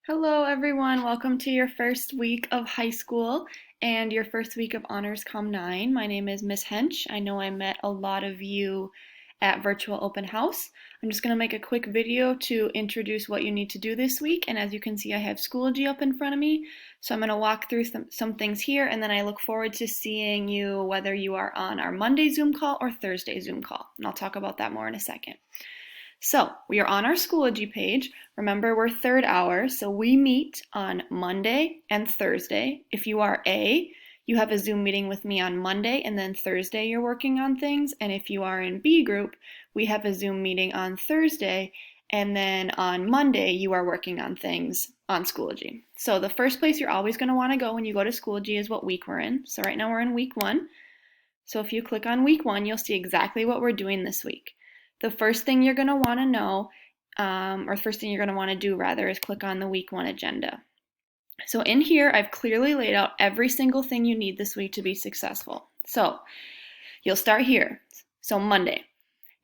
Hello everyone, welcome to your first week of high school and your first week of Honors Com 9. My name is Miss Hench. I know I met a lot of you at Virtual Open House. I'm just going to make a quick video to introduce what you need to do this week, and as you can see I have Schoology up in front of me, so I'm going to walk through some things here, and then I look forward to seeing you whether you are on our Monday Zoom call or Thursday Zoom call, and I'll talk about that more in a second. So we are on our Schoology page. Remember, we're third hour, so we meet on Monday and Thursday. If you are A, you have a Zoom meeting with me on Monday, and then Thursday you're working on things. And if you are in B group, we have a Zoom meeting on Thursday, and then on Monday you are working on things on Schoology. So the first place you're always going to want to go when you go to Schoology is what week we're in. So right now we're in week 1. So if you click on week 1, you'll see exactly what we're doing this week. The first thing you're going to want to know, or first thing you're going to want to do rather, is click on the week 1 agenda. So in here, I've clearly laid out every single thing you need this week to be successful. So you'll start here. So Monday,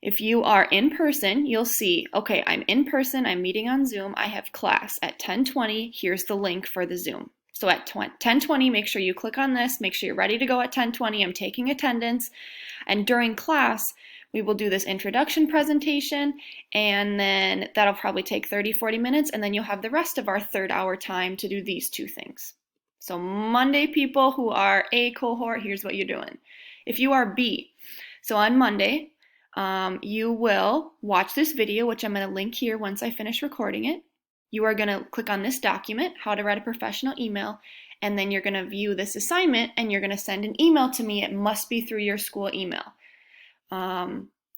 if you are in person, you'll see, okay, I'm in person, I'm meeting on Zoom, I have class at 10:20, here's the link for the Zoom. So at 10:20, make sure you click on this, make sure you're ready to go at 10:20, I'm taking attendance, and during class, we will do this introduction presentation, and then that'll probably take 30-40 minutes, and then you'll have the rest of our third hour time to do these two things. So Monday, people who are A cohort, here's what you're doing. If you are B, so on Monday, you will watch this video, which I'm going to link here once I finish recording it. You are going to click on this document, how to write a professional email, and then you're going to view this assignment, and you're going to send an email to me. It must be through your school email.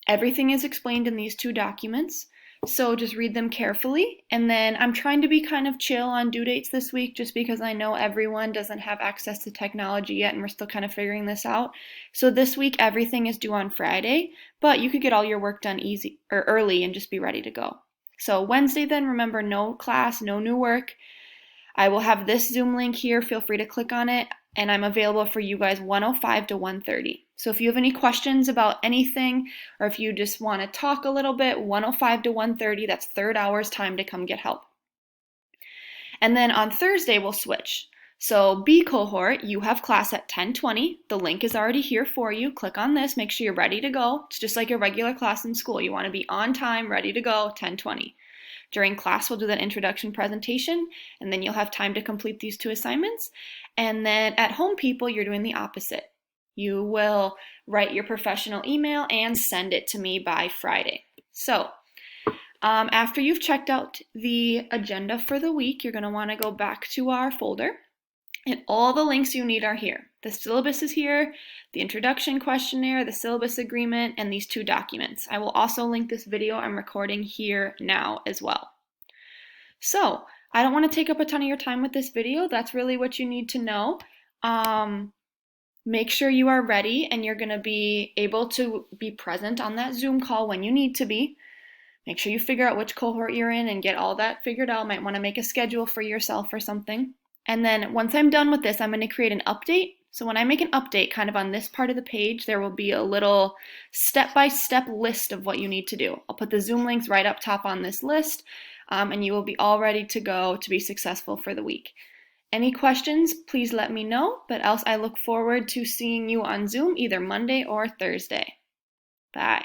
Everything is explained in these two documents, so just read them carefully. And then I'm trying to be kind of chill on due dates this week just because I know everyone doesn't have access to technology yet and we're still kind of figuring this out. So this week everything is due on Friday, but you could get all your work done easy or early and just be ready to go. So Wednesday then, remember, no class, no new work. I will have this Zoom link here, feel free to click on it, and I'm available for you guys 1:05 to 1:30. So if you have any questions about anything, or if you just want to talk a little bit, 1:05 to 1:30, that's third hour's time to come get help. And then on Thursday, we'll switch. So B cohort, you have class at 10:20. The link is already here for you. Click on this, make sure you're ready to go. It's just like a regular class in school. You want to be on time, ready to go, 10:20. During class, we'll do that introduction presentation, and then you'll have time to complete these two assignments. And then at home, people, you're doing the opposite. You will write your professional email and send it to me by Friday. So after you've checked out the agenda for the week, you're going to want to go back to our folder, and all the links you need are here. The syllabus is here, the introduction questionnaire, the syllabus agreement, and these two documents. I will also link this video I'm recording here now as well. So I don't want to take up a ton of your time with this video. That's really what you need to know. Make sure you are ready and you're going to be able to be present on that Zoom call when you need to be. Make sure you figure out which cohort you're in and get all that figured out. Might want to make a schedule for yourself or something. And then once I'm done with this, I'm going to create an update. So when I make an update kind of on this part of the page, there will be a little step-by-step list of what you need to do. I'll put the Zoom links right up top on this list, and you will be all ready to go to be successful for the week. Any questions, please let me know, but else I look forward to seeing you on Zoom either Monday or Thursday. Bye.